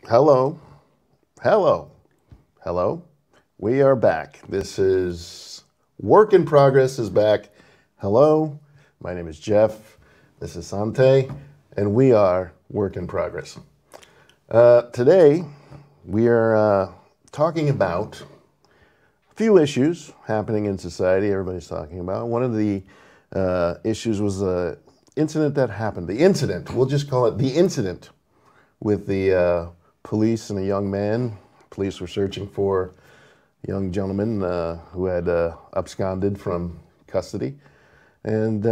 Hello, hello, hello. We are back. This is Work in Progress is back. Hello, my name is Jeff. This is Sante, and we are Work in Progress. Today, we are talking about a few issues happening in society. Everybody's talking about. One of the issues was the incident that happened. The incident, we'll just call it the incident with the police and a young man. Police were searching for a young gentleman who had absconded from custody and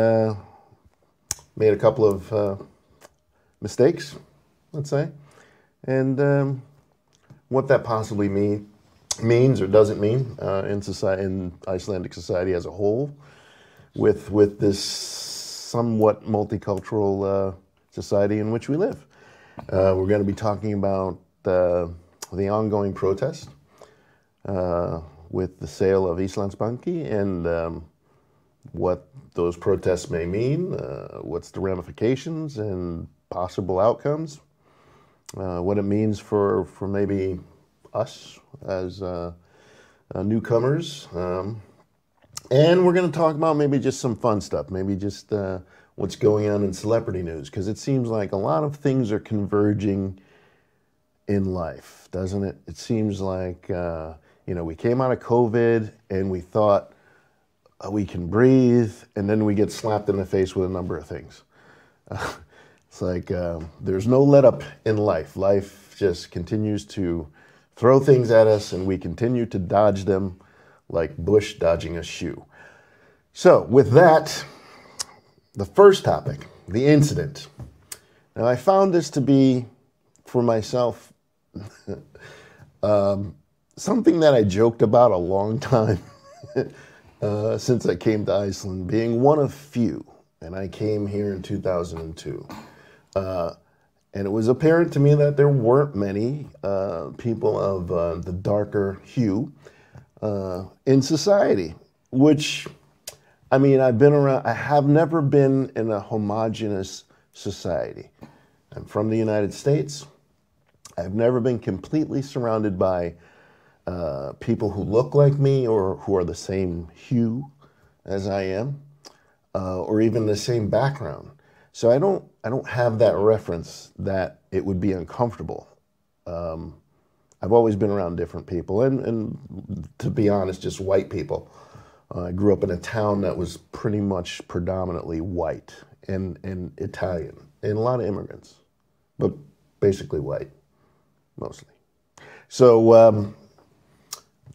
made a couple of mistakes, let's say, and what that possibly means or doesn't mean in society, in Icelandic society as a whole, with this somewhat multicultural society in which we live. We're going to be talking about the ongoing protest with the sale of Icelandsbanki and what those protests may mean, what's the ramifications and possible outcomes, what it means for maybe us as newcomers. And we're going to talk about maybe just some fun stuff, maybe just what's going on in celebrity news, because it seems like a lot of things are converging in life, doesn't it? It seems like, we came out of COVID and we thought we can breathe, and then we get slapped in the face with a number of things. It's like there's no let up in life. Life just continues to throw things at us, and we continue to dodge them like Bush dodging a shoe. So with that, the first topic, the incident. Now, I found this to be, for myself, something that I joked about a long time since I came to Iceland, being one of few. And I came here in 2002. And it was apparent to me that there weren't many people of the darker hue in society, which, I mean, I've been around, I have never been in a homogenous society. I'm from the United States. I've never been completely surrounded by people who look like me or who are the same hue as I am, or even the same background. So I don't have that reference that it would be uncomfortable. I've always been around different people, and to be honest, just white people. I grew up in a town that was pretty much predominantly white and Italian, and a lot of immigrants, but basically white, mostly. So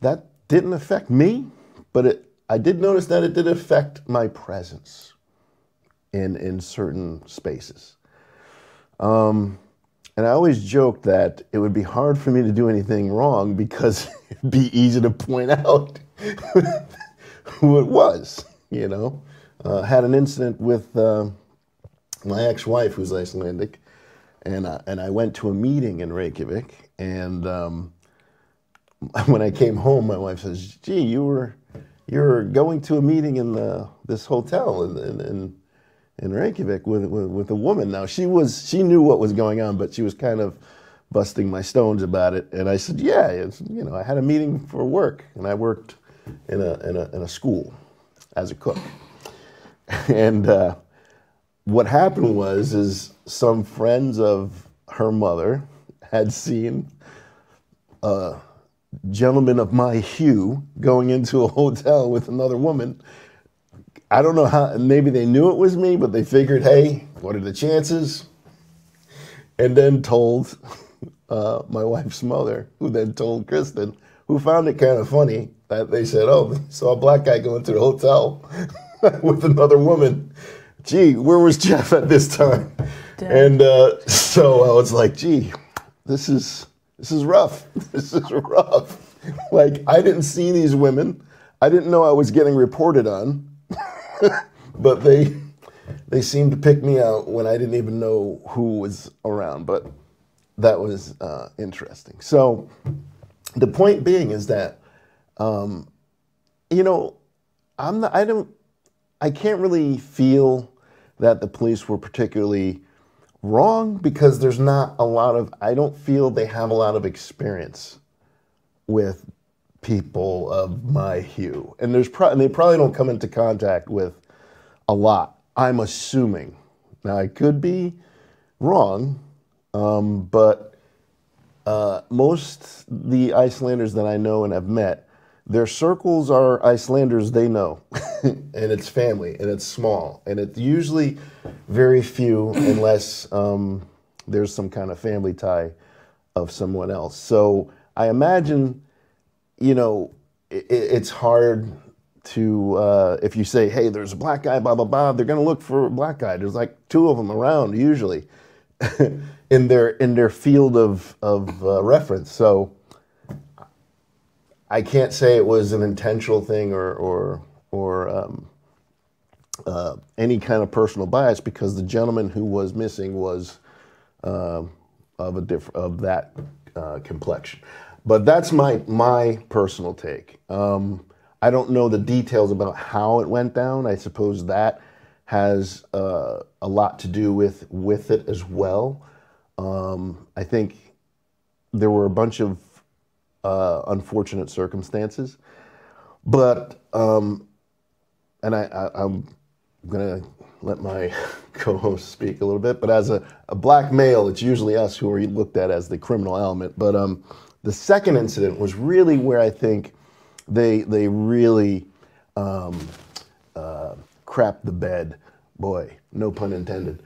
that didn't affect me, but I did notice that it did affect my presence in certain spaces. And I always joked that it would be hard for me to do anything wrong because it'd be easy to point out who it was, Had an incident with my ex-wife, who's Icelandic, and I went to a meeting in Reykjavik, and when I came home, my wife says, "Gee, you're going to a meeting in this hotel in Reykjavik with a woman." Now she knew what was going on, but she was kind of busting my stones about it. And I said, "Yeah, I had a meeting for work, and I worked in a school as a cook." And what happened is some friends of her mother had seen a gentleman of my hue going into a hotel with another woman. I don't know how, maybe they knew it was me, but they figured, hey, what are the chances? And then told my wife's mother, who then told Kristen, who found it kind of funny that they said, "Oh, saw a black guy go into the hotel with another woman. Gee, where was Jeff at this time?" Damn. And so I was like, "Gee, this is rough. This is rough." Like, I didn't see these women. I didn't know I was getting reported on, but they seemed to pick me out when I didn't even know who was around. But that was interesting. So the point being is that, I can't really feel that the police were particularly wrong because there's not a lot of, I don't feel they have a lot of experience with people of my hue. And they probably don't come into contact with a lot, I'm assuming. Now, I could be wrong, but most the Icelanders that I know and have met, their circles are Icelanders they know, and it's family, and it's small, and it's usually very few unless there's some kind of family tie of someone else. So I imagine, you know, it's hard to, if you say, hey, there's a black guy, blah, blah, blah, they're going to look for a black guy. There's like 2 of them around usually in their field of reference. So I can't say it was an intentional thing or any kind of personal bias because the gentleman who was missing was of that complexion. But that's my personal take. I don't know the details about how it went down. I suppose that has a lot to do with it as well. I think there were a bunch of unfortunate circumstances, but and I'm gonna let my co-host speak a little bit. But as a black male, it's usually us who are looked at as the criminal element. But the second incident was really where I think they really crapped the bed. Boy, no pun intended.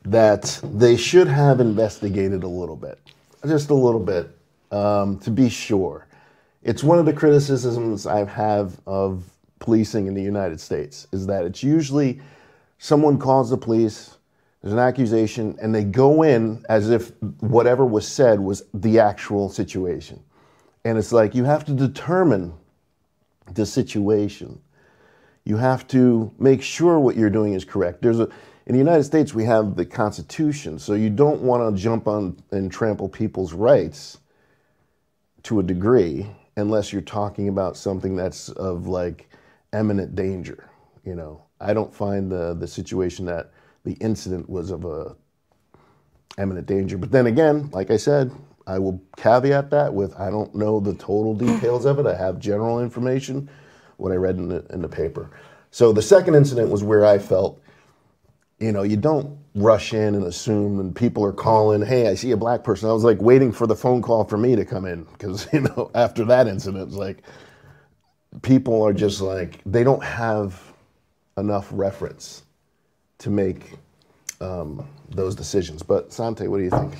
That they should have investigated a little bit, just a little bit. To be sure. It's one of the criticisms I have of policing in the United States is that it's usually someone calls the police, there's an accusation, and they go in as if whatever was said was the actual situation. And it's like you have to determine the situation. You have to make sure what you're doing is correct. In the United States, we have the Constitution, so you don't want to jump on and trample people's rights to a degree, unless you're talking about something that's of like imminent danger. You know, I don't find the situation that the incident was of a imminent danger. But then again, like I said, I will caveat that with I don't know the total details of it. I have general information, what I read in the paper. So the second incident was where I felt, you know, you don't rush in and assume, and people are calling, hey, I see a black person. I was like waiting for the phone call for me to come in because, you know, after that incident, it's like people are just like, they don't have enough reference to make those decisions. But Sante, what do you think?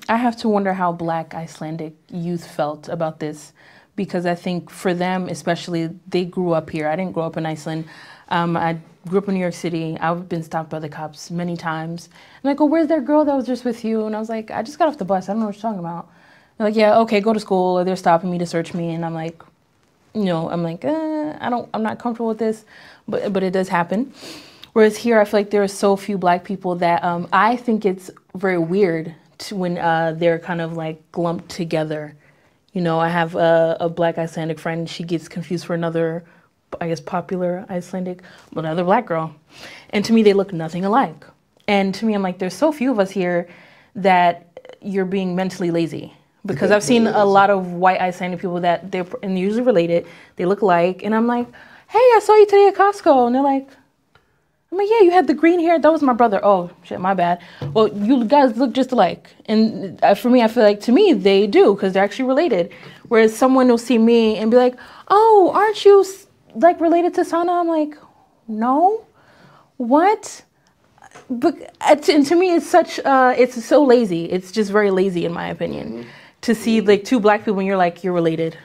I have to wonder how Black Icelandic youth felt about this, because I think for them, especially, they grew up here. I didn't grow up in Iceland. I grew up in New York City. I've been stopped by the cops many times. And I go, where's that girl that was just with you? And I was like, I just got off the bus. I don't know what you're talking about. They're like, yeah, okay, go to school. Or they're stopping me to search me. And I'm like, I'm not comfortable with this, but it does happen. Whereas here, I feel like there are so few Black people that I think it's very weird when they're kind of like lumped together. You know, I have a Black Icelandic friend. She gets confused for another, I guess, popular Icelandic, but another Black girl. And to me, they look nothing alike. And to me, I'm like, there's so few of us here that you're being mentally lazy. Because I've seen a lot of white Icelandic people that they're usually related. They look alike. And I'm like, hey, I saw you today at Costco. And they're like, I'm like, yeah, you had the green hair. That was my brother. Oh, shit, my bad. Well, you guys look just alike. And for me, I feel like, to me, they do, because they're actually related. Whereas someone will see me and be like, oh, aren't you, like, related to Sana? I'm like, no. What? But and to me, it's it's so lazy. It's just very lazy, in my opinion, to see, like, two Black people and you're like, you're related.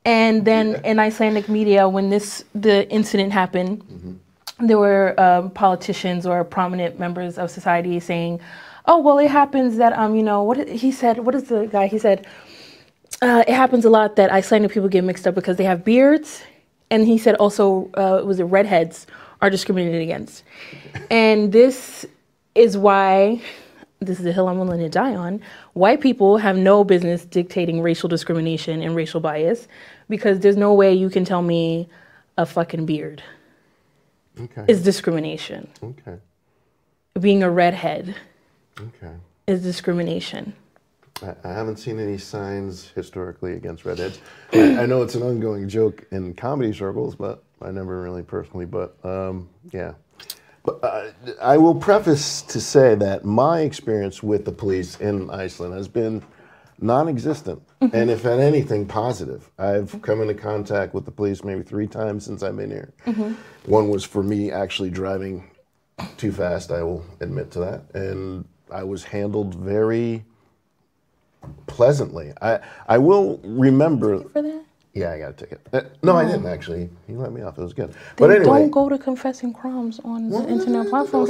And then in Icelandic media, when the incident happened, there were politicians or prominent members of society saying, oh, well, it happens that, he said, it happens a lot that Icelandic people get mixed up because they have beards. And he said also, redheads are discriminated against. And this is why, this is the hill I'm willing to die on, white people have no business dictating racial discrimination and racial bias, because there's no way you can tell me a fucking beard. Okay. is discrimination. Okay. Being a redhead Okay. is discrimination. I haven't seen any signs historically against redheads. I know it's an ongoing joke in comedy circles, but I never really personally. But yeah. But I will preface to say that my experience with the police in Iceland has been non-existent, and if at anything, positive. I've come into contact with the police maybe 3 times since I've been here. One was for me actually driving too fast, I will admit to that, and I was handled very pleasantly. I will remember. Thank you for that. Yeah, I got a ticket. No, I didn't actually. He let me off. It was good. Then But anyway, don't go to confessing crimes on the internet platform.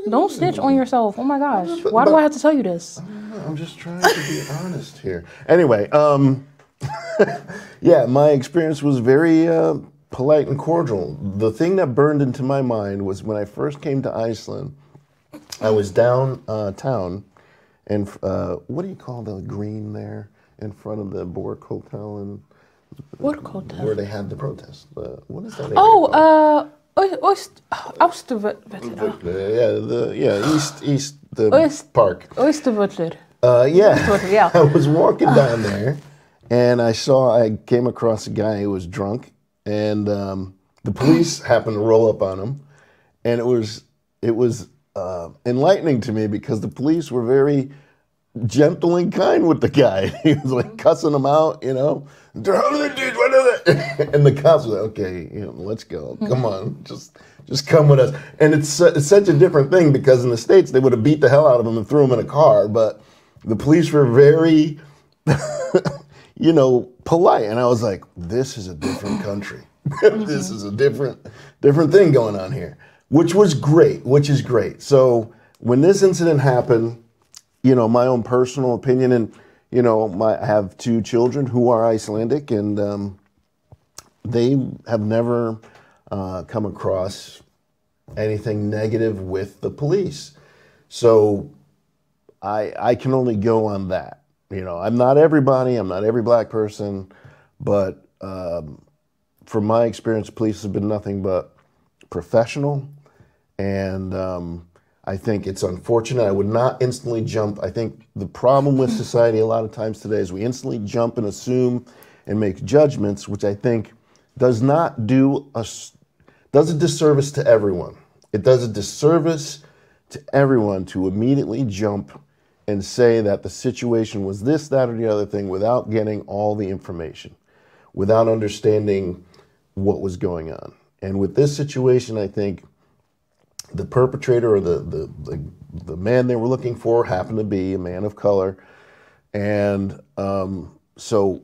Don't snitch on yourself. Oh my gosh. Why do I have to tell you this? I'm just trying to be honest here. Anyway, yeah, my experience was very polite and cordial. The thing that burned into my mind was when I first came to Iceland, I was downtown, and what do you call the green there in front of the Bork Hotel and What hotel? where they had the protest? What is that? area Oh, called? East the park. Oystervöllur. Yeah. I was walking down there, and I came across a guy who was drunk, and the police happened to roll up on him, and it was enlightening to me because the police were very gentle and kind with the guy. He was like cussing him out, you know. And the cops were like, okay, you know, let's go. Come on, just come with us. And it's such a different thing because in the States they would have beat the hell out of him and threw him in a car, but the police were very, you know, polite. And I was like, this is a different country. This is a different thing going on here, which is great. So when this incident happened, you know, my own personal opinion, and you know, I have 2 children who are Icelandic, and they have never come across anything negative with the police. So I can only go on that. You know, I'm not everybody, I'm not every black person, but from my experience, police have been nothing but professional, and I think it's unfortunate. I would not instantly jump. I think the problem with society a lot of times today is we instantly jump and assume and make judgments, which I think does a disservice to everyone. It does a disservice to everyone to immediately jump and say that the situation was this, that, or the other thing without getting all the information, without understanding what was going on. And with this situation, I think the perpetrator or the man they were looking for happened to be a man of color. And so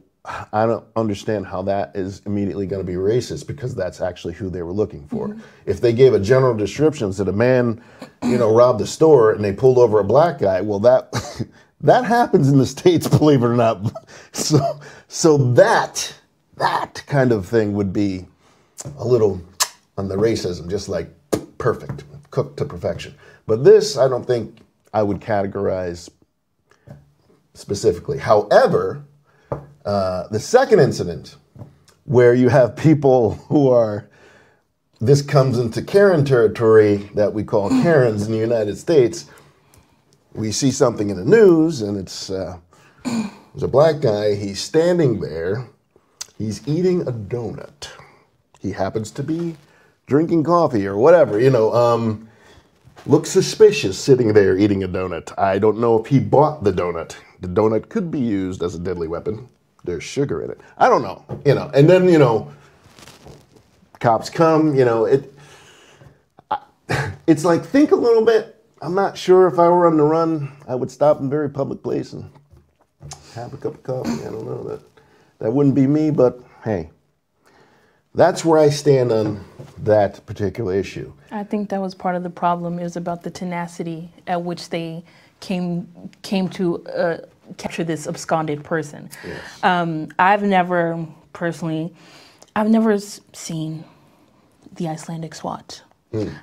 I don't understand how that is immediately going to be racist, because that's actually who they were looking for. If they gave a general description, said a man, you know, robbed a store and they pulled over a black guy, well, that happens in the States, believe it or not. So that kind of thing would be a little on the racism, just like perfect, cooked to perfection. But this, I don't think I would categorize specifically. However, the second incident, where you have people who are, this comes into Karen territory that we call Karens in the United States. We see something in the news, and there's a black guy, he's standing there, he's eating a donut. He happens to be drinking coffee or whatever, you know, looks suspicious sitting there eating a donut. I don't know if he bought the donut. The donut could be used as a deadly weapon. There's sugar in it. I don't know, you know. And then, you know, cops come, you know, it's like, think a little bit. I'm not sure if I were on the run, I would stop in a very public place and have a cup of coffee. I don't know, that wouldn't be me, but hey. That's where I stand on that particular issue. I think that was part of the problem. It was about the tenacity at which they came to capture this absconded person. Yes. I've never seen the Icelandic SWAT.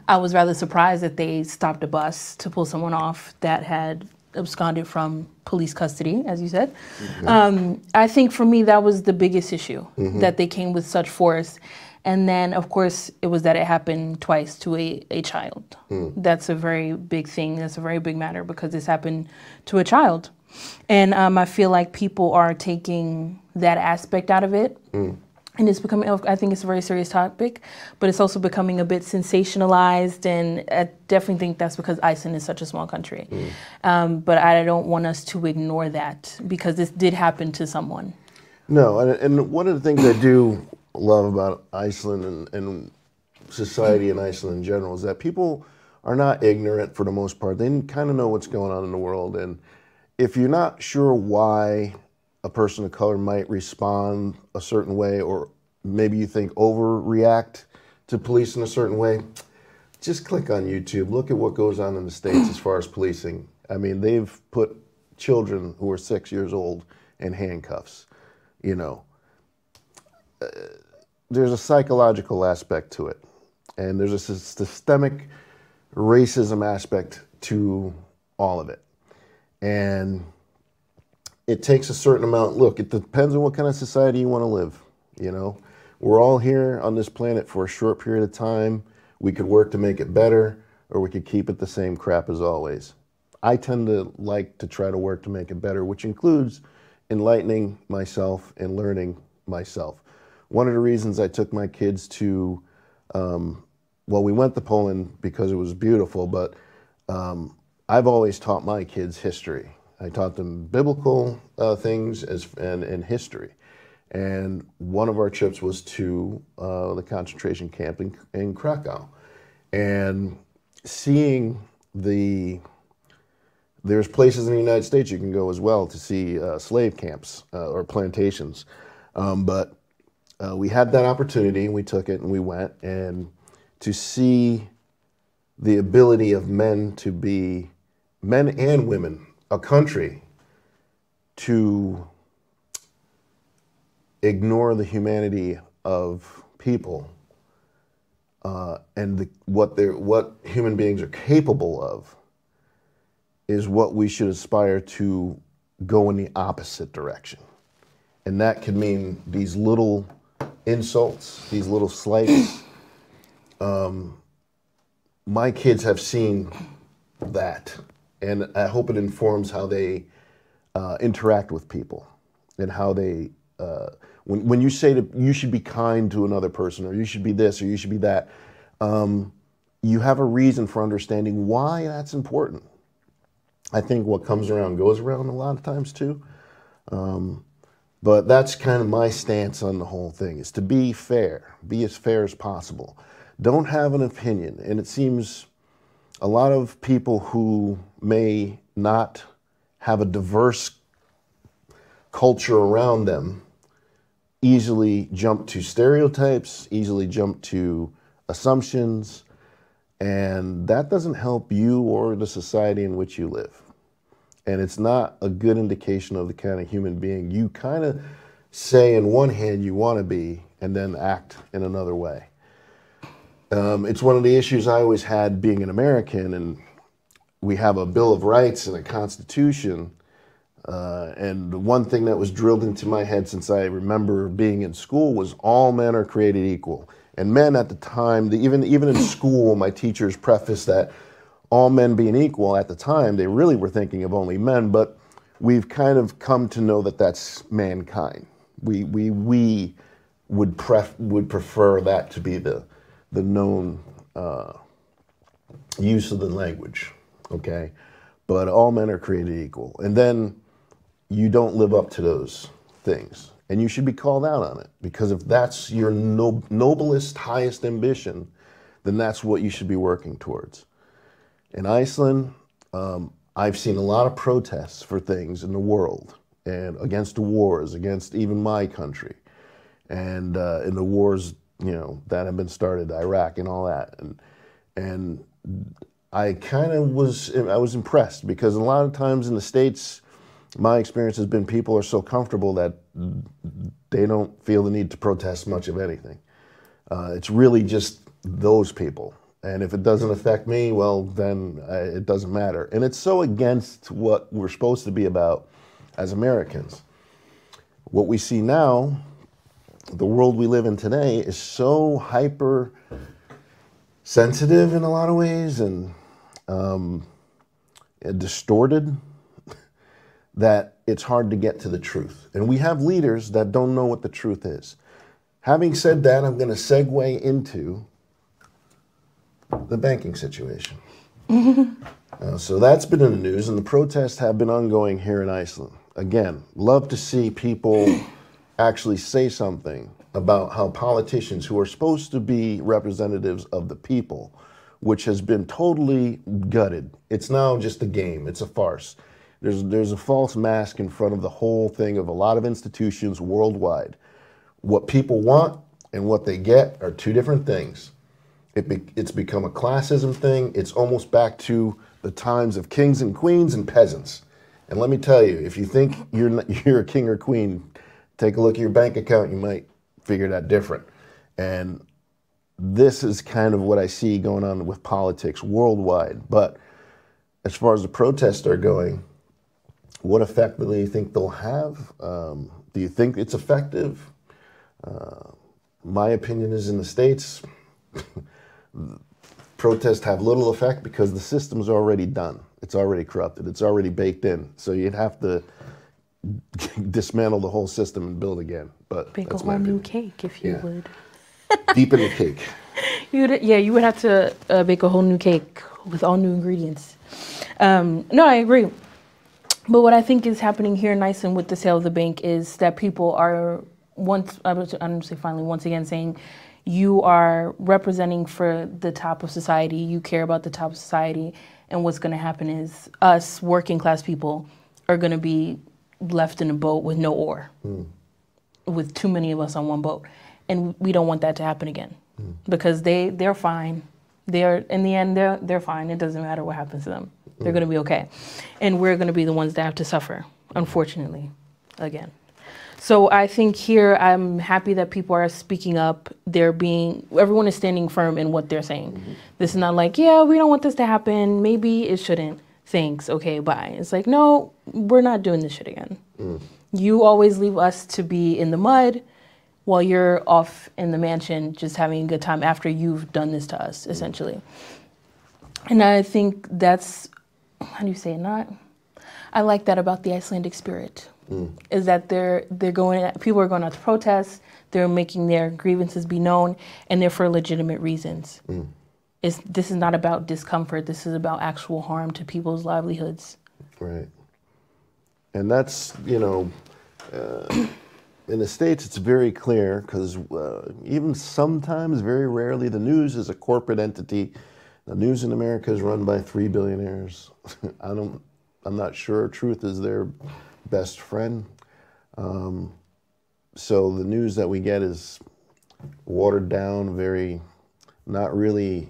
I was rather surprised that they stopped a bus to pull someone off that had absconded from police custody, as you said. I think for me that was the biggest issue, that they came with such force. And then, of course, it was that it happened twice to a child. That's a very big thing. That's a very big matter because this happened to a child. And I feel like people are taking that aspect out of it. And it's becoming, I think it's a very serious topic, but it's also becoming a bit sensationalized. And I definitely think that's because Iceland is such a small country. But I don't want us to ignore that because this did happen to someone. No, and one of the things I do love about Iceland and society in Iceland in general is that people are not ignorant for the most part. They kind of know what's going on in the world. And if you're not sure why a person of color might respond a certain way, or maybe you think overreact to police in a certain way, just click on YouTube. Look at what goes on in the States as far as policing. I mean, they've put children who are 6 years old in handcuffs, you know. There's a psychological aspect to it, and there's a systemic racism aspect to all of it. And it takes a certain amount. Look, it depends on what kind of society you want to live, you know. We're all here on this planet for a short period of time. We could work to make it better, or we could keep it the same crap as always. I tend to like to try to work to make it better, which includes enlightening myself and learning myself. One of the reasons I took my kids to, well, we went to Poland because it was beautiful, but I've always taught my kids history. I taught them biblical things and history. And one of our trips was to the concentration camp in Krakow. And seeing there's places in the United States you can go as well to see slave camps or plantations. But we had that opportunity and we took it and we went, and to see the ability of men to be, men and women, a country, to ignore the humanity of people and what human beings are capable of, is what we should aspire to go in the opposite direction. And that could mean these little insults, these little slights. My kids have seen that, and I hope it informs how they interact with people, and how they, when you say that you should be kind to another person, or you should be this, or you should be that, you have a reason for understanding why that's important. I think what comes around goes around a lot of times too. But that's kind of my stance on the whole thing, is to be fair, be as fair as possible. Don't have an opinion. And it seems a lot of people who may not have a diverse culture around them easily jump to stereotypes, easily jump to assumptions, and that doesn't help you or the society in which you live. And it's not a good indication of the kind of human being you kind of say in one hand you want to be and then act in another way. It's one of the issues I always had being an American, and we have a Bill of Rights and a Constitution. And the one thing that was drilled into my head since I remember being in school was all men are created equal. And men at the time, even in school, my teachers prefaced that all men being equal. At the time, they really were thinking of only men, but we've kind of come to know that that's mankind. We would prefer that to be the known use of the language, okay? But all men are created equal. And then you don't live up to those things. And you should be called out on it, because if that's your noblest, highest ambition, then that's what you should be working towards. In Iceland, I've seen a lot of protests for things in the world, and against the wars, against even my country, and in the wars, you know, that have been started, Iraq and all that, and I kind of was impressed, because a lot of times in the States, my experience has been people are so comfortable that they don't feel the need to protest much of anything. It's really just those people. And if it doesn't affect me, well, then it doesn't matter. And it's so against what we're supposed to be about as Americans. What we see now the world we live in today is so hyper sensitive in a lot of ways and distorted that it's hard to get to the truth. And we have leaders that don't know what the truth is. Having said that, I'm going to segue into the banking situation. So that's been in the news, and the protests have been ongoing here in Iceland. Again, love to see people actually say something about how politicians who are supposed to be representatives of the people, which has been totally gutted. It's now just a game. It's a farce. There's a false mask in front of the whole thing of a lot of institutions worldwide. What people want and what they get are two different things. It's become a classism thing. It's almost back to the times of kings and queens and peasants. And let me tell you, if you think you're a king or queen, take a look at your bank account. You might figure that different. And this is kind of what I see going on with politics worldwide. But as far as the protests are going, what effect do you think they'll have? Do you think it's effective? My opinion is in the States, protests have little effect because the system's already done. It's already corrupted. It's already baked in. So you'd have to dismantle the whole system and build again. But bake a whole new cake if you would. Deep in the cake. You would have to bake a whole new cake with all new ingredients. No, I agree. But what I think is happening here in Iceland with the sale of the bank is that people are once again saying, you are representing for the top of society, you care about the top of society, and what's going to happen is us working class people are going to be left in a boat with no oar, with too many of us on one boat. And we don't want that to happen again because they're fine. In the end, they're fine. It doesn't matter what happens to them. They're going to be okay. And we're going to be the ones that have to suffer, unfortunately, again. So I think here I'm happy that people are speaking up. Everyone is standing firm in what they're saying. This is not like, yeah, we don't want this to happen. Maybe it shouldn't. Thanks. Okay, bye. It's like, no, we're not doing this shit again. You always leave us to be in the mud while you're off in the mansion just having a good time after you've done this to us, essentially. And I think that's, how do you say it? I like that about the Icelandic spirit. Is that people are going out to protest, they're making their grievances be known, and they're for legitimate reasons. This is not about discomfort, this is about actual harm to people's livelihoods. Right. And that's, in the States it's very clear because even sometimes, very rarely, the news is a corporate entity. The news in America is run by 3 billionaires. I'm not sure truth is their best friend. So the news that we get is watered down, very, not really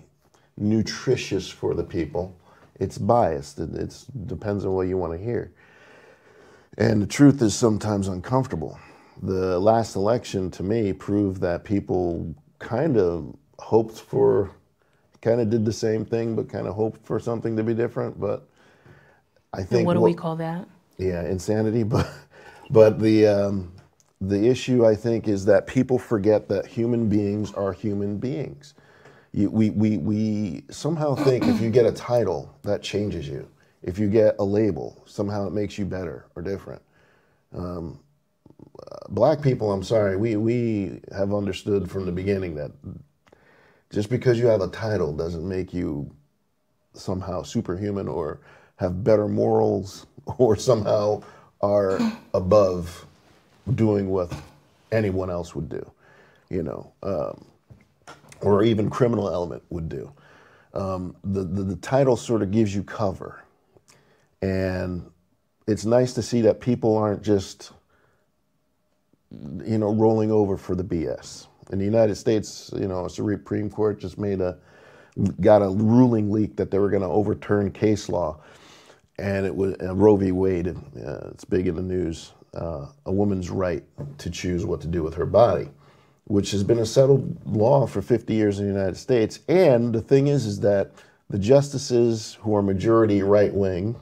nutritious for the people. It's biased. It depends on what you want to hear. And the truth is sometimes uncomfortable. The last election, to me, proved that people kind of did the same thing, but kind of hoped for something to be different. But I think... And what do we call that? Yeah, insanity. But the issue, I think, is that people forget that human beings are human beings. We somehow think if you get a title, that changes you. If you get a label, somehow it makes you better or different. Black people, I'm sorry, we have understood from the beginning that just because you have a title doesn't make you somehow superhuman or have better morals or somehow are above doing what anyone else would do, or even criminal element would do. The title sort of gives you cover. And it's nice to see that people aren't just, rolling over for the BS. In the United States, a Supreme Court just got a ruling leak that they were going to overturn case law. And it was Roe v. Wade, it's big in the news, a woman's right to choose what to do with her body, which has been a settled law for 50 years in the United States. And the thing is that the justices who are majority right-wing,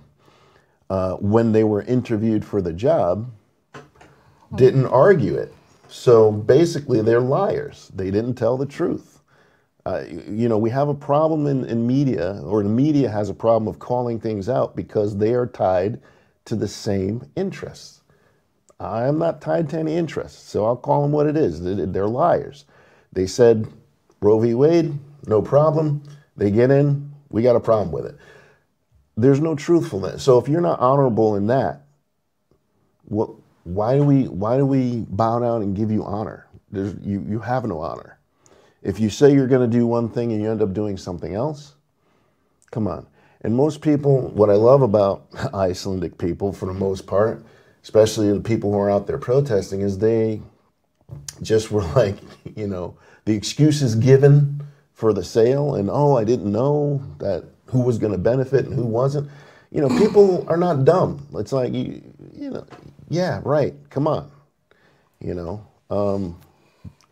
when they were interviewed for the job, didn't argue it. So basically, they're liars. They didn't tell the truth. You know, we have a problem in media, or the media has a problem of calling things out because they are tied to the same interests. I am not tied to any interests, so I'll call them what it is. They're liars. They said Roe v. Wade, no problem. They get in, we got a problem with it. There's no truthfulness. So if you're not honorable in that, why do we bow down and give you honor? You have no honor. If you say you're going to do one thing and you end up doing something else, come on. And most people, what I love about Icelandic people, for the most part, especially the people who are out there protesting, is they just were like, you know, the excuses given for the sale, and oh, I didn't know that who was going to benefit and who wasn't. You know, people are not dumb. It's like, you know, yeah, right, come on. You know,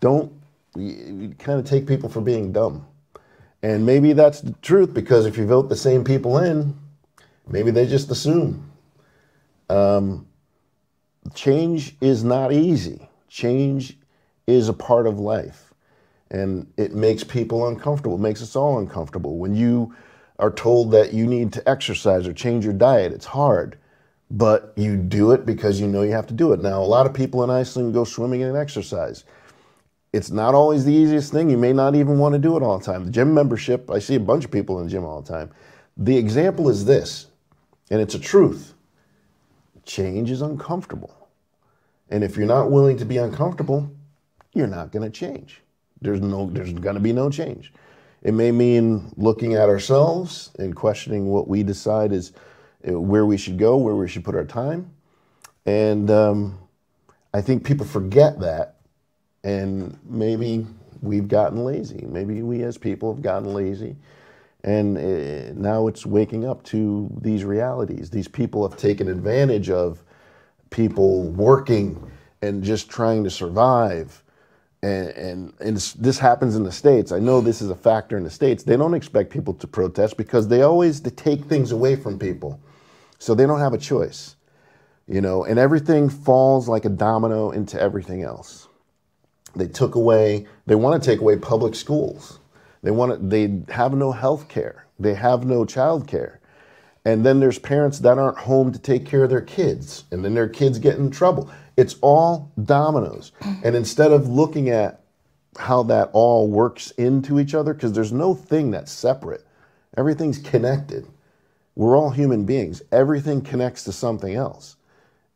don't you kind of take people for being dumb. And maybe that's the truth, because if you vote the same people in, maybe they just assume. Change is not easy. Change is a part of life. And it makes people uncomfortable. It makes us all uncomfortable. When you are told that you need to exercise or change your diet, it's hard. But you do it because you know you have to do it. Now, a lot of people in Iceland go swimming and exercise. It's not always the easiest thing. You may not even want to do it all the time. The gym membership, I see a bunch of people in the gym all the time. The example is this, and it's a truth. Change is uncomfortable. And if you're not willing to be uncomfortable, you're not going to change. There's going to be no change. It may mean looking at ourselves and questioning what we decide is where we should go, where we should put our time. And I think people forget that. And maybe we've gotten lazy. Maybe we as people have gotten lazy. And now it's waking up to these realities. These people have taken advantage of people working and just trying to survive. And this happens in the States. I know this is a factor in the States. They don't expect people to protest because they take things away from people. So they don't have a choice, you know, and everything falls like a domino into everything else. They want to take away public schools. They have no health care. They have no child care. And then there's parents that aren't home to take care of their kids, and then their kids get in trouble. It's all dominoes. And instead of looking at how that all works into each other, because there's no thing that's separate. Everything's connected. We're all human beings. Everything connects to something else.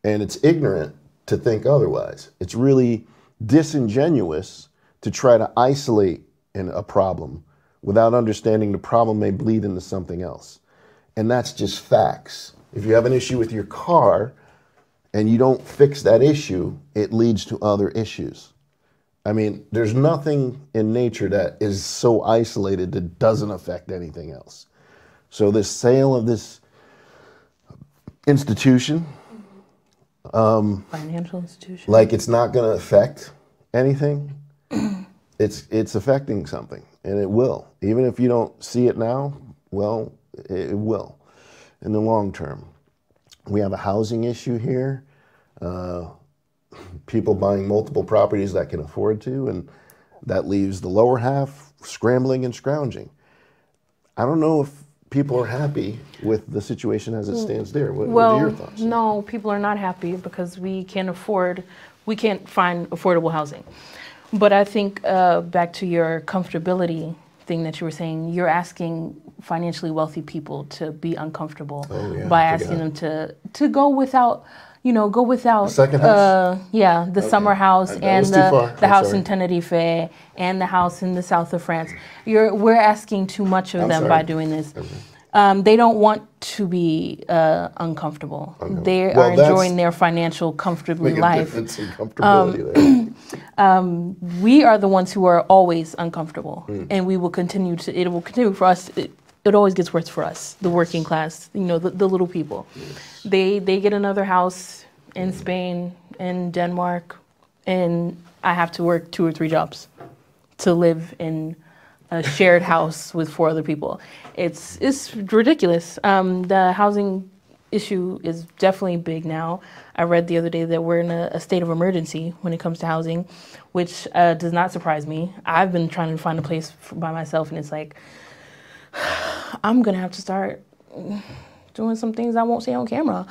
And it's ignorant to think otherwise. It's really disingenuous to try to isolate a problem without understanding the problem may bleed into something else. And that's just facts. If you have an issue with your car and you don't fix that issue, it leads to other issues. I mean, there's nothing in nature that is so isolated that doesn't affect anything else. So this sale of this institution, financial institution, like it's not going to affect anything. It's affecting something, and it will. Even if you don't see it now, well, it will in the long term. We have a housing issue here. People buying multiple properties that can afford to, and that leaves the lower half scrambling and scrounging. I don't know if people are happy with the situation as it stands there. What are your thoughts? No, people are not happy because we can't find affordable housing. But I think back to your comfortability thing that you were saying, you're asking financially wealthy people to be uncomfortable by asking them to go without, the second house? The summer house and the house in Tenerife and the house in the south of France. We're asking too much of them by doing this. They don't want to be uncomfortable. They are enjoying their financial comfortable life. We are the ones who are always uncomfortable, and we will continue to. It will continue for us. It always gets worse for us, the working class. The little people. Yes. They get another house in Spain, in Denmark, and I have to work 2 or 3 jobs to live in a shared house with 4 other people. It's ridiculous. The housing issue is definitely big now. I read the other day that we're in a state of emergency when it comes to housing, which does not surprise me. I've been trying to find a place by myself, and it's like, I'm going to have to start doing some things I won't say on camera.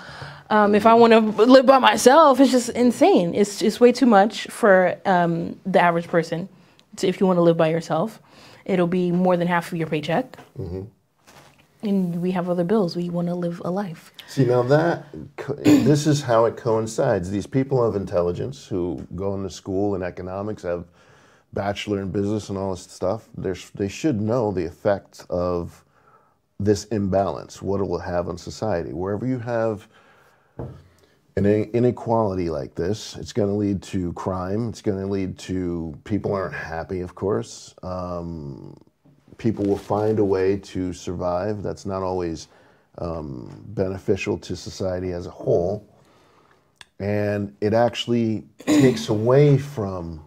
If I want to live by myself, it's just insane. It's way too much for the average person. So if you want to live by yourself, it'll be more than half of your paycheck. And we have other bills. We want to live a life. See, now this is how it coincides. These people of intelligence who go into school in economics, have bachelor in business and all this stuff, they should know the effects of this imbalance, what it will have on society. Wherever you have an inequality like this, it's going to lead to crime. It's going to lead to people aren't happy, of course. People will find a way to survive. That's not always beneficial to society as a whole. And it actually takes away from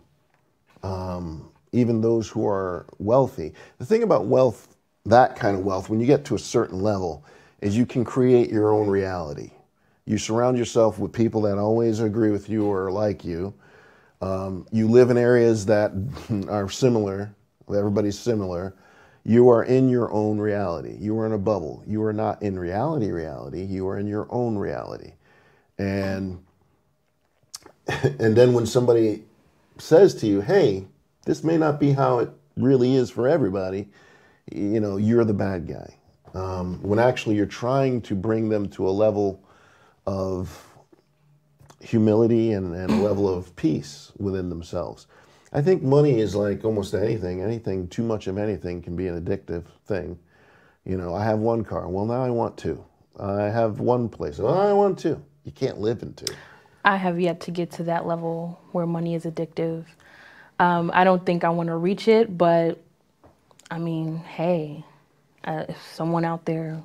even those who are wealthy. The thing about wealth, that kind of wealth, when you get to a certain level, is you can create your own reality. You surround yourself with people that always agree with you or like you. You live in areas that are similar, everybody's similar. You are in your own reality. You are in a bubble. You are not in reality. You are in your own reality. And then when somebody says to you, hey, this may not be how it really is for everybody, you know, you're the bad guy. When actually you're trying to bring them to a level of humility and a level of peace within themselves. I think money is like almost anything, too much of anything can be an addictive thing. You know, I have one car, well now I want two. I have one place, well I want two. You can't live in two. I have yet to get to that level where money is addictive. I don't think I want to reach it, but I mean, hey, if someone out there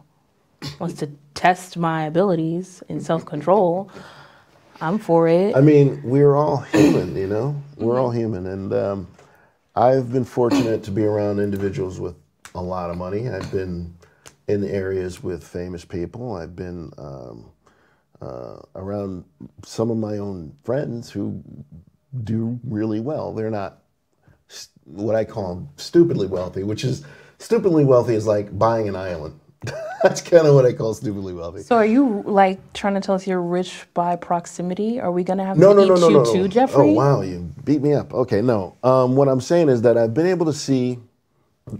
wants to test my abilities in self-control, I'm for it. I mean, we're all human, you know? We're all human. And I've been fortunate to be around individuals with a lot of money. I've been in areas with famous people. I've been around some of my own friends who do really well. They're not what I call stupidly wealthy, which is, stupidly wealthy is like buying an island. That's kind of what I call stupidly wealthy. So are you like trying to tell us you're rich by proximity? Are we going to have to eat you too, Jeffrey? Oh, wow, you beat me up. Okay, no. What I'm saying is that I've been able to see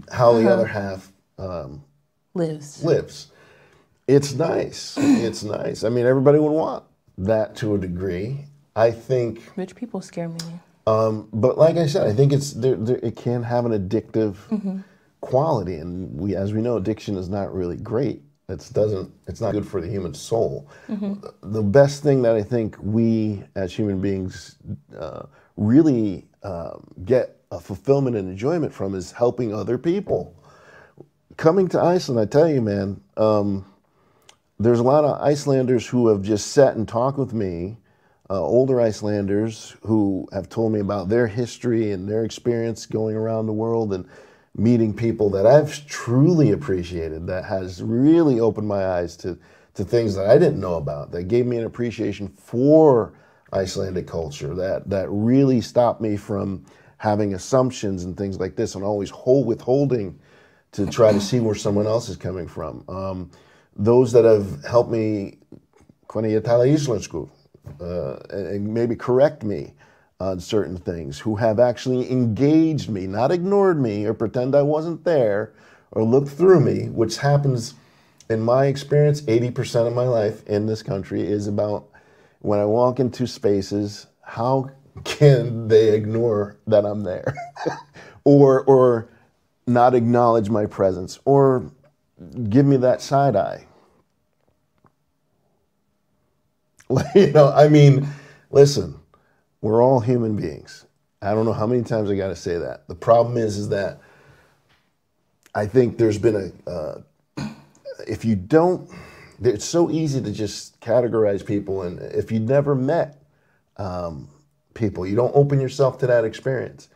how the other half lives. It's nice. It's nice. I mean, everybody would want that to a degree. I think rich people scare me. But like I said, I think it can have an addictive quality, and as we know, addiction is not really great. It's not good for the human soul. The best thing that I think we as human beings really get a fulfillment and enjoyment from is helping other people. Coming to Iceland, I tell you, man, there's a lot of Icelanders who have just sat and talked with me, older Icelanders who have told me about their history and their experience going around the world and meeting people that I've truly appreciated, that has really opened my eyes to things that I didn't know about, that gave me an appreciation for Icelandic culture, that really stopped me from having assumptions and things like this and always withholding to try to see where someone else is coming from. Those that have helped me and maybe correct me on certain things, who have actually engaged me, not ignored me or pretend I wasn't there or looked through me, which happens in my experience. 80% of my life in this country is about when I walk into spaces, how can they ignore that I'm there or not acknowledge my presence or give me that side eye. You know, I mean, listen, we're all human beings. I don't know how many times I got to say that. The problem is that I think there's been if you don't, it's so easy to just categorize people. And if you never met people, you don't open yourself to that experience.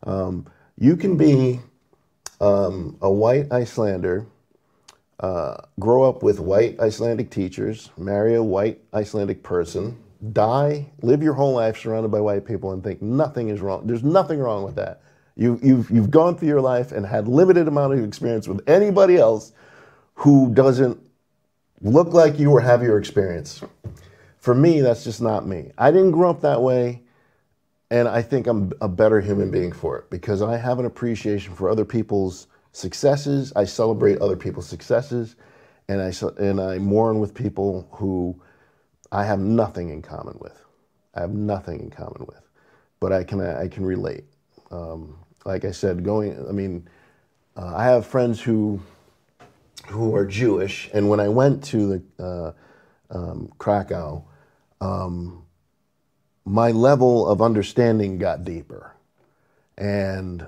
You can be a white Icelander grow up with white Icelandic teachers, marry a white Icelandic person, die, live your whole life surrounded by white people and think nothing is wrong. There's nothing wrong with that. You've gone through your life and had limited amount of experience with anybody else who doesn't look like you or have your experience. For me, that's just not me. I didn't grow up that way, and I think I'm a better human being for it because I have an appreciation for other people's successes. I celebrate other people's successes, and I mourn with people who I have nothing in common with. I have nothing in common with, but I can relate. Like I said, I have friends who are Jewish, and when I went to the Krakow, my level of understanding got deeper, and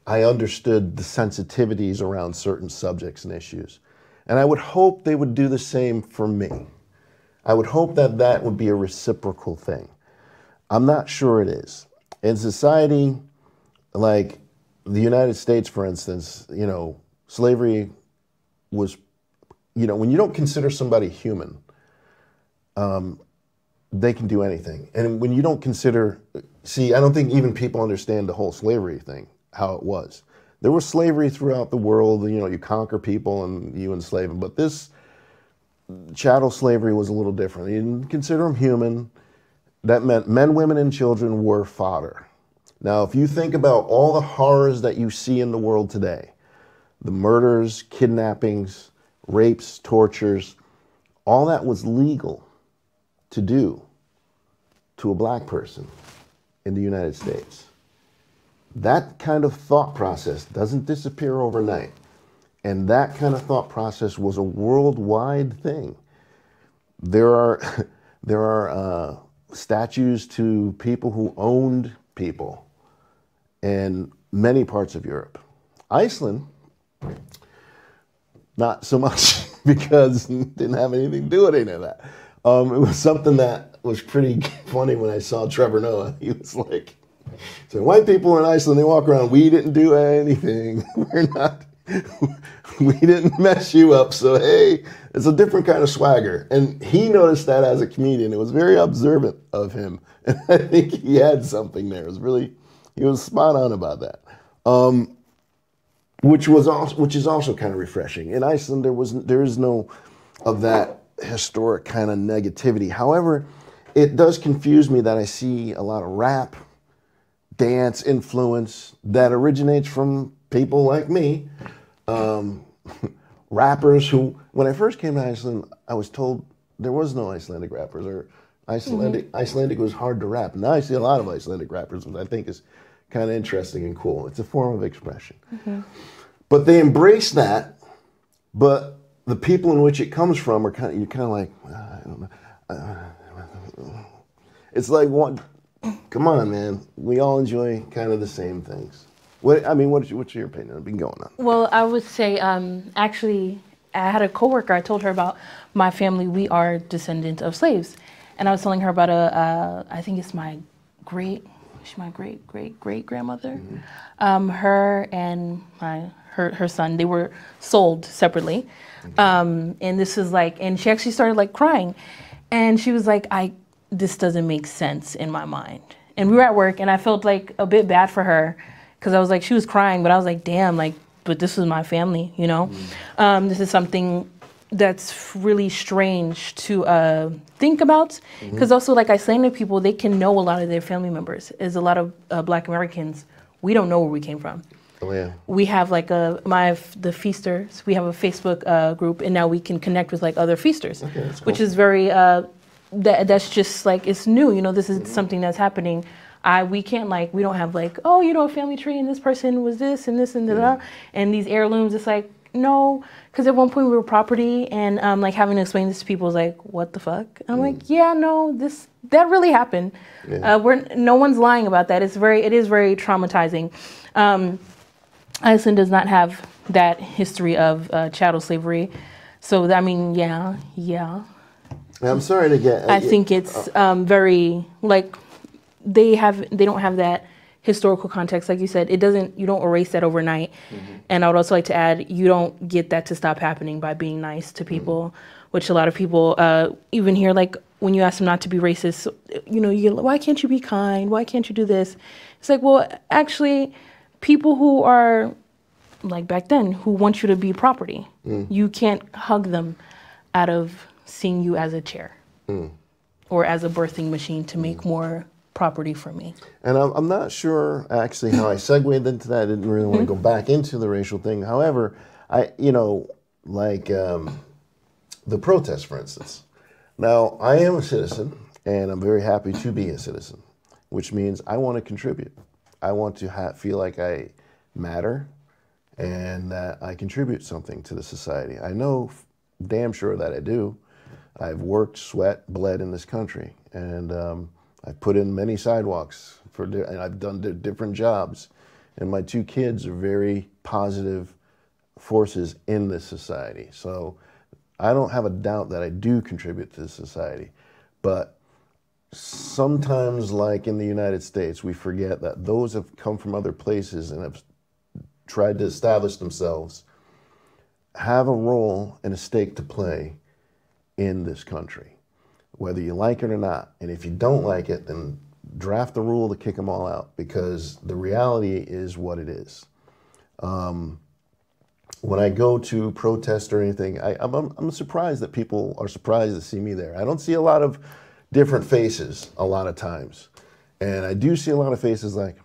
I understood the sensitivities around certain subjects and issues. And I would hope they would do the same for me. I would hope that that would be a reciprocal thing. I'm not sure it is. In society like the United States, for instance, slavery was, when you don't consider somebody human, they can do anything. And when you don't consider, I don't think even people understand the whole slavery thing, how it was. There was slavery throughout the world, you conquer people and you enslave them. But this chattel slavery was a little different. You didn't consider them human. That meant men, women, and children were fodder. Now, if you think about all the horrors that you see in the world today, the murders, kidnappings, rapes, tortures, all that was legal to do to a black person in the United States. That kind of thought process doesn't disappear overnight. And that kind of thought process was a worldwide thing. There are statues to people who owned people in many parts of Europe. Iceland, not so much because it didn't have anything to do with any of that. It was something that was pretty funny when I saw Trevor Noah. He was like, so white people in Iceland, they walk around, we didn't do anything. We didn't mess you up. So, hey, it's a different kind of swagger. And he noticed that as a comedian. It was very observant of him. And I think he had something there. He was spot on about that. Which is also kind of refreshing. In Iceland, there is no of that historic kind of negativity. However, it does confuse me that I see a lot of rap, dance influence that originates from people like me, rappers who, when I first came to Iceland, I was told there was no Icelandic rappers, or Icelandic was hard to rap. Now I see a lot of Icelandic rappers, which I think is kind of interesting and cool. It's a form of expression. But they embrace that, but the people in which it comes from are you're kind of like, I don't know. It's like, come on, man. We all enjoy kind of the same things. What's your opinion? I've been going on. Well, I would say, actually, I had a coworker. I told her about my family. We are descendants of slaves, and I was telling her about I think it's my great grandmother. Her and her son, they were sold separately, and this is and she actually started crying, and she was like, this doesn't make sense in my mind. And we were at work, and I felt a bit bad for her. Because I was she was crying, but I was like, damn, but this is my family, This is something that's really strange to think about. Because also, Icelandic people, they can know a lot of their family members. As a lot of Black Americans, we don't know where we came from. Oh, yeah. We have the feasters, we have a Facebook group, and now we can connect with other feasters, okay, that's cool. Which is very, that's just it's new, this is something that's happening. We can't we don't have a family tree and this person was this and this and that, and these heirlooms. It's no, because at one point we were property, and having to explain this to people is what the fuck? And I'm yeah, no, that really happened. Yeah. No one's lying about that. It is very traumatizing. Iceland does not have that history of chattel slavery, so yeah. I'm sorry to get. I think it's very they don't have that historical context, like you said, you don't erase that overnight. And I would also like to add, you don't get that to stop happening by being nice to people, which a lot of people, even here, like when you ask them not to be racist, you know, why can't you be kind? Why can't you do this? It's like, well, actually, people who are, like back then, who want you to be property, you can't hug them out of seeing you as a chair or as a birthing machine to make more property for me. And I'm not sure actually how I segued into that. I didn't really want to go back into the racial thing. However, you know, like the protests, for instance. Now, I am a citizen, and I'm very happy to be a citizen, which means I want to contribute. I want to feel like I matter and that I contribute something to the society. I know damn sure that I do. I've worked, sweat, bled in this country, and I've put in many sidewalks, and I've done different jobs, and my 2 kids are very positive forces in this society. So I don't have a doubt that I do contribute to society, but sometimes, like in the United States, we forget that those have come from other places and have tried to establish themselves, have a role and a stake to play in this country, whether you like it or not. And if you don't like it, then draft a rule to kick them all out, because the reality is what it is. When I go to protest or anything, I'm surprised that people are surprised to see me there. I don't see a lot of different faces a lot of times. And I do see a lot of faces like,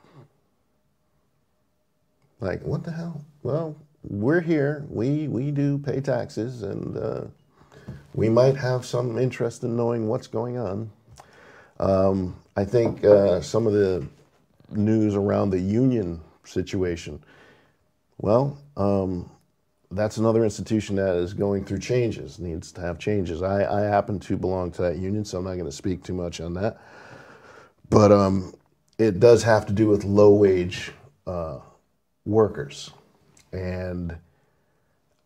what the hell? Well, we're here. We do pay taxes, and we might have some interest in knowing what's going on. I think some of the news around the union situation, well, that's another institution that is going through changes, needs to have changes. I happen to belong to that union, so I'm not going to speak too much on that. But it does have to do with low-wage workers. And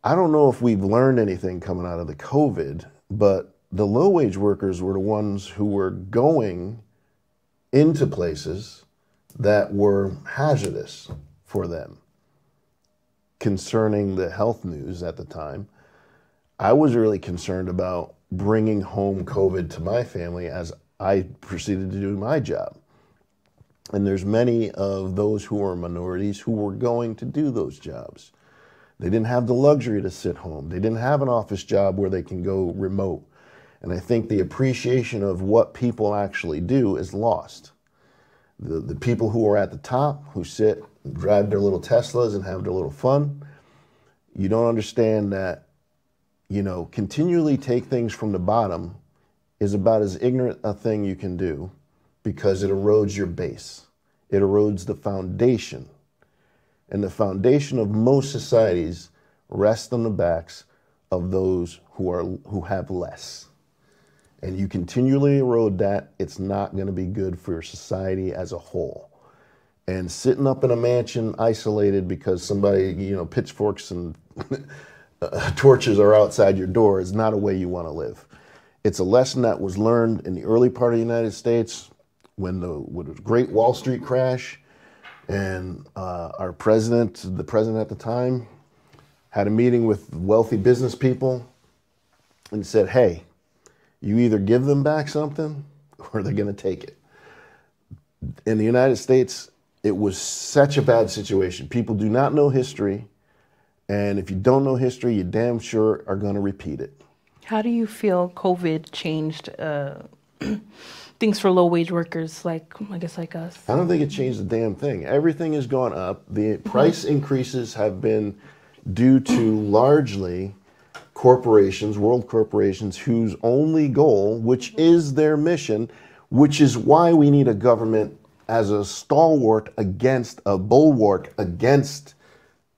I don't know if we've learned anything coming out of the COVID, but the low-wage workers were the ones who were going into places that were hazardous for them. Concerning the health news at the time, I was really concerned about bringing home COVID to my family as I proceeded to do my job. And there's many of those who are minorities who were going to do those jobs. They didn't have the luxury to sit home. They didn't have an office job where they can go remote. And I think the appreciation of what people actually do is lost. The people who are at the top, who sit, drive their little Teslas and have their little fun, you don't understand that, you know, continually take things from the bottom is about as ignorant a thing you can do, because it erodes your base. It erodes the foundation. And the foundation of most societies rests on the backs of those who have less. And you continually erode that, it's not going to be good for your society as a whole. And sitting up in a mansion isolated because somebody, you know, pitchforks and torches are outside your door is not a way you want to live. It's a lesson that was learned in the early part of the United States when the great Wall Street crash, and the president at the time had a meeting with wealthy business people and said, hey, you either give them back something or they're going to take it. In the United States, it was such a bad situation. People do not know history, and if you don't know history, you damn sure are going to repeat it. How do you feel COVID changed things for low-wage workers, like, I guess, like us? I don't think it changed a damn thing. Everything has gone up. The price increases have been due to largely corporations, world corporations, whose only goal, which is their mission, which is why we need a government as a stalwart against, a bulwark against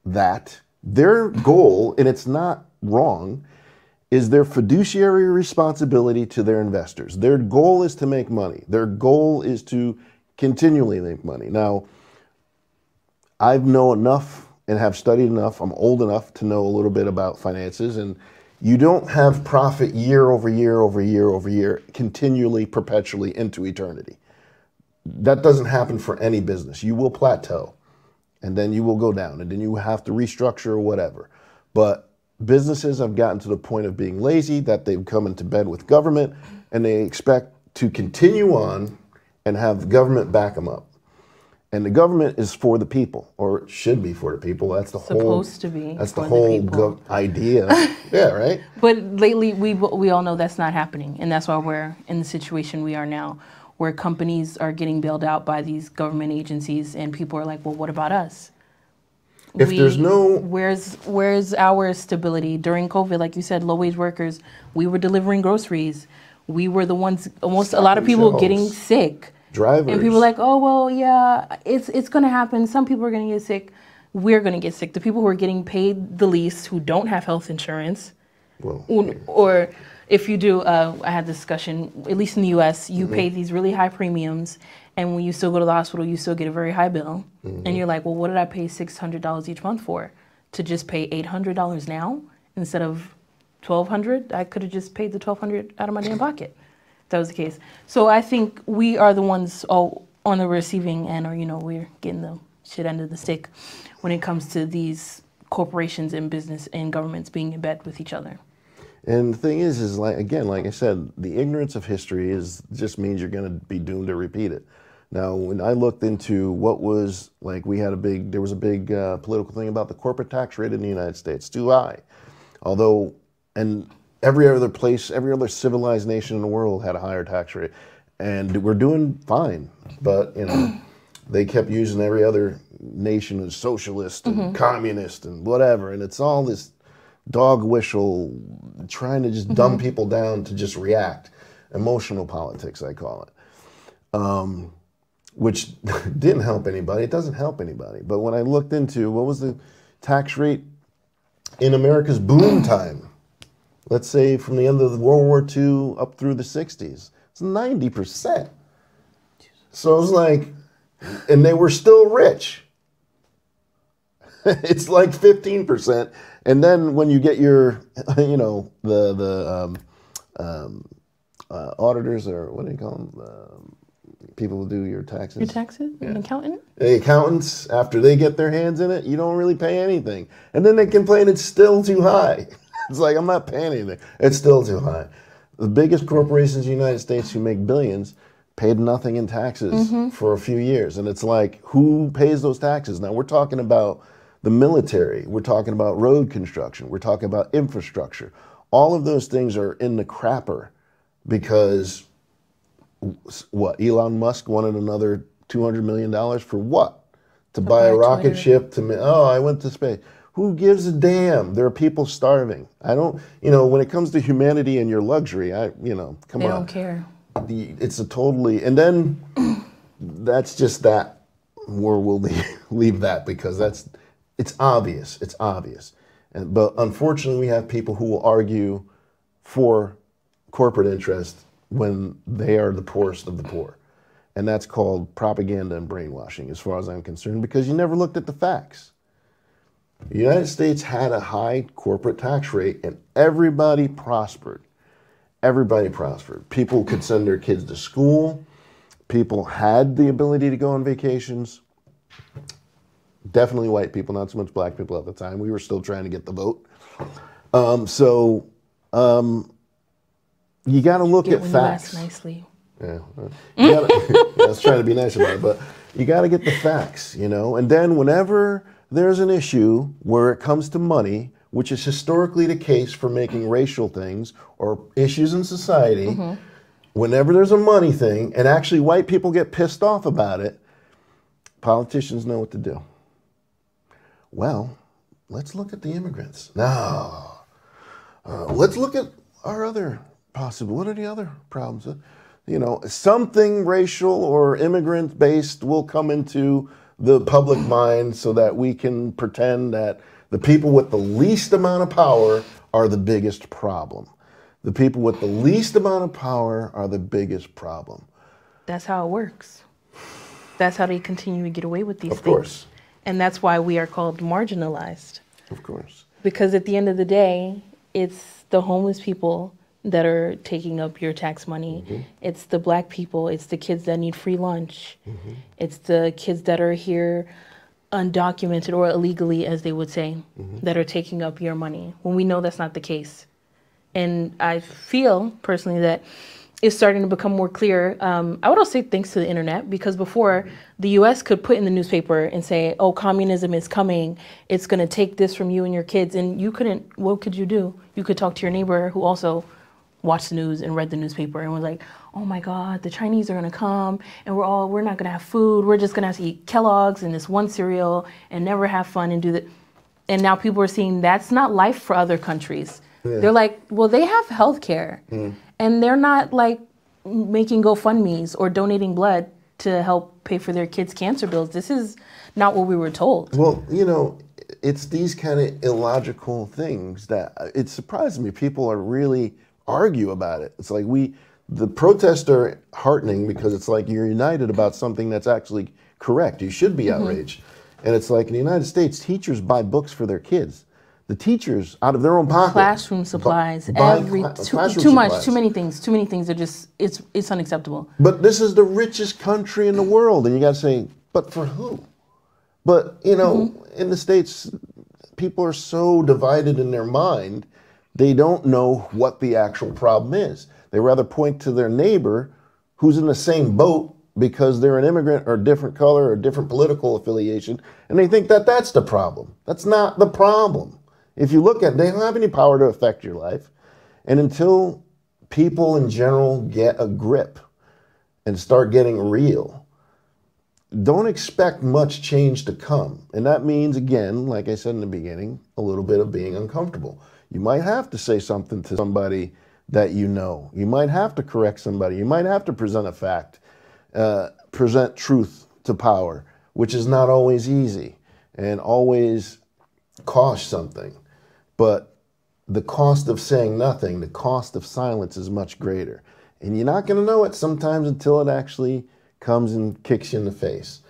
that. Their goal, and it's not wrong, is their fiduciary responsibility to their investors. Their goal is to make money. Their goal is to continually make money. Now, I know enough and have studied enough, I'm old enough to know a little bit about finances, and you don't have profit year over year over year over year, continually, perpetually into eternity. that doesn't happen for any business. You will plateau, and then you will go down, and then you have to restructure or whatever. But businesses have gotten to the point of being lazy that they've come into bed with government, and they expect to continue on and have the government back them up. And the government is for the people, or it should be for the people. That's the Supposed to be. That's the whole idea. Yeah, right. But lately, we all know that's not happening, and that's why we're in the situation we are now, where companies are getting bailed out by these government agencies, and people are like, "Well, what about us?" If there's no, where's our stability during COVID? Like you said, low-wage workers. We were delivering groceries. We were the ones. Almost a lot of people getting sick. Drivers. And people are like, oh, well, yeah, it's going to happen. Some people are going to get sick. We're going to get sick. The people who are getting paid the least, who don't have health insurance, well, or if you do, I had this discussion, at least in the U.S., you pay these really high premiums, and when you still go to the hospital, you still get a very high bill. And you're like, well, what did I pay $600 each month for? To just pay $800 now instead of $1,200? I could have just paid the $1,200 out of my damn pocket. That was the case. So I think we are the ones all on the receiving end, or, we're getting the shit end of the stick when it comes to these corporations and business and governments being in bed with each other. And the thing is like I said, the ignorance of history just means you're going to be doomed to repeat it. Now, when I looked into what was, like, there was a big political thing about the corporate tax rate in the United States, too high. Although, and every other civilized nation in the world had a higher tax rate. And we're doing fine. But, they kept using every other nation as socialist and communist and whatever. And it's all this dog whistle trying to just dumb people down to just react. Emotional politics, I call it. Which didn't help anybody. It doesn't help anybody. But when I looked into what was the tax rate in America's boom time, let's say from the end of World War II up through the 60s, it's 90%. So it was like, and they were still rich. It's like 15%. And then when you get your, the auditors, or what do you call them? People who do your taxes. Your taxes? Yeah. An accountant? The accountants, after they get their hands in it, you don't really pay anything. And then they complain it's still too high. It's like, I'm not paying anything. It's still too high. The biggest corporations in the United States who make billions paid nothing in taxes for a few years. And it's like, who pays those taxes? Now, we're talking about the military. We're talking about road construction. We're talking about infrastructure. All of those things are in the crapper because, what, Elon Musk wanted another $200 million for what? To buy a rocket ship I went to space. Who gives a damn? There are people starving. I don't, when it comes to humanity and your luxury, come on. They don't care. It's a totally, and then that's just that, where we'll leave that, because it's obvious. It's obvious. But unfortunately, we have people who will argue for corporate interest when they are the poorest of the poor. And that's called propaganda and brainwashing, as far as I'm concerned, because you never looked at the facts. The United States had a high corporate tax rate, and everybody prospered. Everybody prospered. People could send their kids to school. People had the ability to go on vacations. Definitely white people, not so much black people at the time. We were still trying to get the vote. You got to look at facts. Nicely. Yeah, I was trying to be nice about it, but you got to get the facts, And then whenever there's an issue where it comes to money, which is historically the case for making racial things or issues in society, whenever there's a money thing, and actually white people get pissed off about it, politicians know what to do. Well, let's look at the immigrants. No. Let's look at our other possible. What are the other problems? Something racial or immigrant-based will come into the public mind so that we can pretend that the people with the least amount of power are the biggest problem. The people with the least amount of power are the biggest problem. That's how it works. That's how they continue to get away with these things. Of course. And that's why we are called marginalized. Of course. Because at the end of the day, it's the homeless people, that are taking up your tax money. It's the black people. It's the kids that need free lunch. It's the kids that are here undocumented or illegally, as they would say, that are taking up your money, when we know that's not the case. And I feel personally that it's starting to become more clear. I would also say thanks to the internet, because before the US could put in the newspaper and say, oh, communism is coming. It's going to take this from you and your kids. And you couldn't, what could you do? You could talk to your neighbor who also watched the news and read the newspaper and was like, oh my God, the Chinese are going to come and we're not going to have food. We're just going to have to eat Kellogg's and this one cereal and never have fun and do that. And now people are seeing that's not life for other countries. Yeah. They're like, well, they have health care and they're not like making GoFundMes or donating blood to help pay for their kids' cancer bills. This is not what we were told. Well, you know, it's these kind of illogical things that it surprises me. People are really argue about it. It's like the protests are heartening because it's like you're united about something that's actually correct. You should be outraged. And it's like in the United States, teachers buy books for their kids. The teachers, out of their own pocket. Classroom supplies, too many things are just, it's unacceptable. But this is the richest country in the world, and you got to say, but for who? But, you know, in the States, people are so divided in their mind, they don't know what the actual problem is. They rather point to their neighbor who's in the same boat because they're an immigrant or a different color or a different political affiliation, and they think that that's the problem. That's not the problem. If you look at it, they don't have any power to affect your life. And until people in general get a grip and start getting real, don't expect much change to come. And that means, again, like I said in the beginning, a little bit of being uncomfortable. You might have to say something to somebody that you know. You might have to correct somebody. You might have to present a fact, present truth to power, which is not always easy and always costs something. But the cost of saying nothing, the cost of silence is much greater. And you're not going to know it sometimes until it actually comes and kicks you in the face.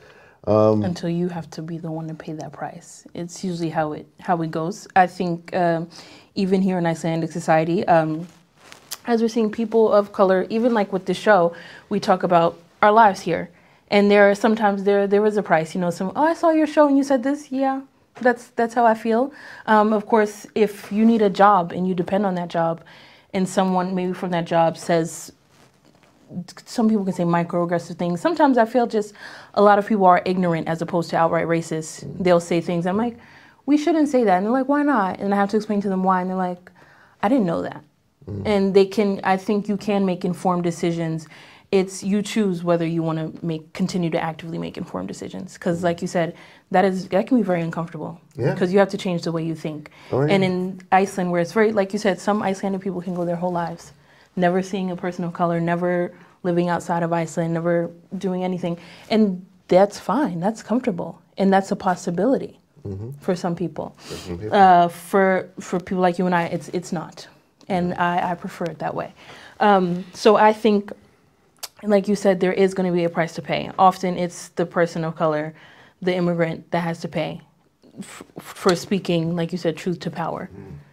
Until you have to be the one to pay that price. It's usually how it goes. I think even here in Icelandic society, as we're seeing people of color, even like with the show, we talk about our lives here. And there are sometimes there is a price, you know, oh, I saw your show and you said this. Yeah, that's how I feel. Of course, if you need a job and you depend on that job and someone maybe from that job says, some people can say microaggressive things. Sometimes I feel just a lot of people are ignorant as opposed to outright racist. They'll say things. I'm like, we shouldn't say that. And they're like, why not? And I have to explain to them why. And they're like, I didn't know that. And I think you can make informed decisions. It's you choose whether you want to continue to actively make informed decisions. Because like you said, that can be very uncomfortable. Yeah. Because you have to change the way you think. Oh, yeah. And in Iceland, where it's very, like you said, some Icelandic people can go their whole lives never seeing a person of color, never living outside of Iceland, never doing anything. And that's fine. That's comfortable. And that's a possibility for some people. For people like you and I, it's not. And I prefer it that way. So I think, like you said, there is going to be a price to pay. Often it's the person of color, the immigrant, that has to pay for speaking, like you said, truth to power.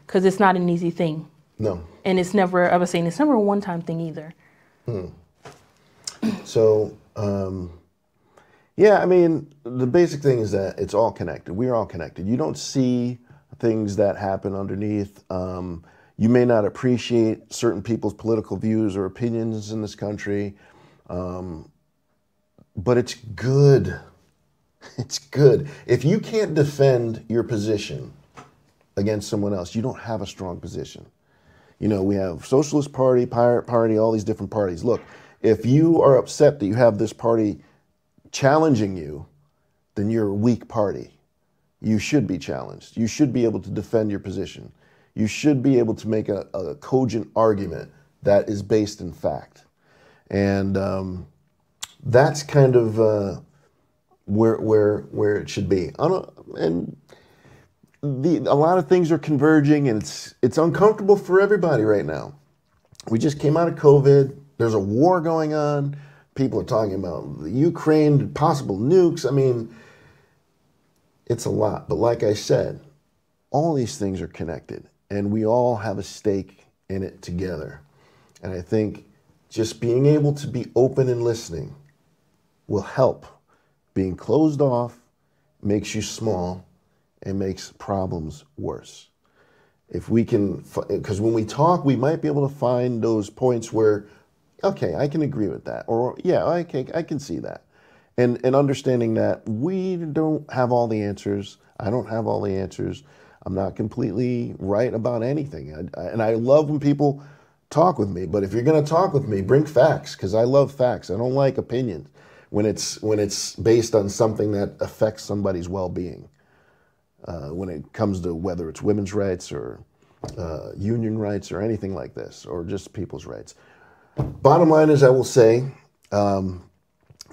Because it's not an easy thing. No. And it's never, I was saying, it's never a one-time thing either. So, yeah, I mean, the basic thing is that it's all connected. We're all connected. You don't see things that happen underneath. You may not appreciate certain people's political views or opinions in this country, but it's good. It's good. If you can't defend your position against someone else, you don't have a strong position. You know, we have Socialist Party, Pirate Party, all these different parties. Look, if you are upset that you have this party challenging you, then you're a weak party. You should be challenged. You should be able to defend your position. You should be able to make a cogent argument that is based in fact. And that's kind of where it should be. And a lot of things are converging, and it's uncomfortable for everybody right now. We just came out of COVID. There's a war going on. People are talking about the Ukraine, possible nukes. I mean, it's a lot. But like I said, all these things are connected, and we all have a stake in it together. And I think just being able to be open and listening will help. Being closed off makes you small and makes problems worse. If we can, because when we talk, we might be able to find those points where, okay, I can agree with that, or yeah, I can see that. And understanding that we don't have all the answers. I don't have all the answers. I'm not completely right about anything. And I love when people talk with me, but if you're going to talk with me, bring facts, because I love facts. I don't like opinions when it's based on something that affects somebody's well-being. When it comes to whether it's women's rights or union rights or anything like this, or just people's rights. Bottom line is, I will say,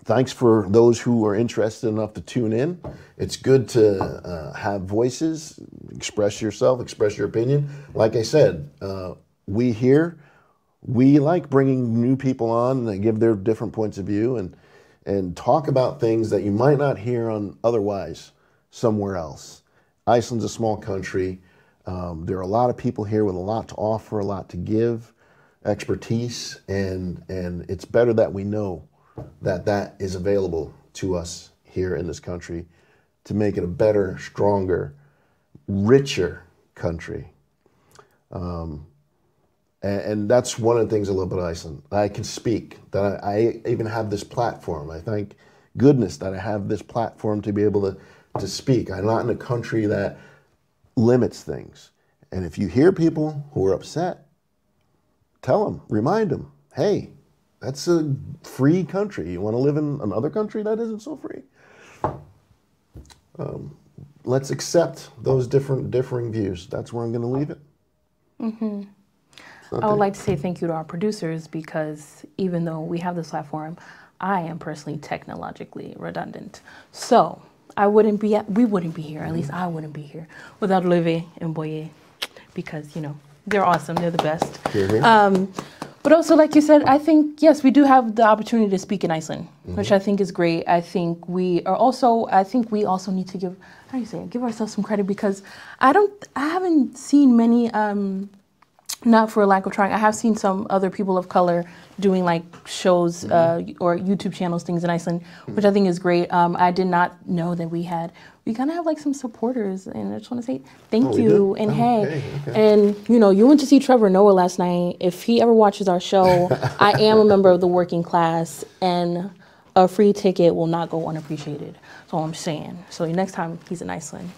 thanks for those who are interested enough to tune in. It's good to have voices, express yourself, express your opinion. Like I said, we like bringing new people on that give their different points of view and talk about things that you might not hear on otherwise somewhere else. Iceland's a small country. There are a lot of people here with a lot to offer, a lot to give, expertise, and it's better that we know that is available to us here in this country to make it a better, stronger, richer country. And that's one of the things I love about Iceland. I can speak, that I even have this platform. I thank goodness that I have this platform to be able to speak. I'm not in a country that limits things. And if you hear people who are upset, tell them, remind them, hey, that's a free country. You want to live in another country that isn't so free? Let's accept those differing views. That's where I'm going to leave it. Mm-hmm. Okay. I would like to say thank you to our producers, because even though we have this platform, I am personally technologically redundant. So we wouldn't be here, at least I wouldn't be here, without Olivier and Boye, because, you know, they're awesome. They're the best. Mm-hmm. But also, like you said, I think, yes, we do have the opportunity to speak in Iceland, mm-hmm. which I think is great. I think we also need to give ourselves some credit, because I haven't seen many, not for lack of trying, I have seen some other people of color doing like shows or YouTube channels, things in Iceland, which I think is great. I did not know that we kind of have like some supporters, and I just want to say thank you and hey. And you know, you went to see Trevor Noah last night. If he ever watches our show, I am a member of the working class, and a free ticket will not go unappreciated. That's all I'm saying. So next time he's in Iceland,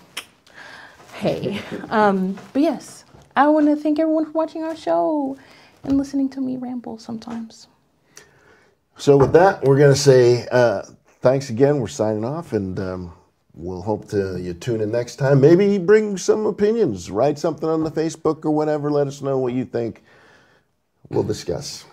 hey. But yes, I want to thank everyone for watching our show and listening to me ramble sometimes. So with that, we're going to say thanks again. We're signing off, and we'll hope you tune in next time. Maybe bring some opinions. Write something on the Facebook or whatever. Let us know what you think. We'll discuss.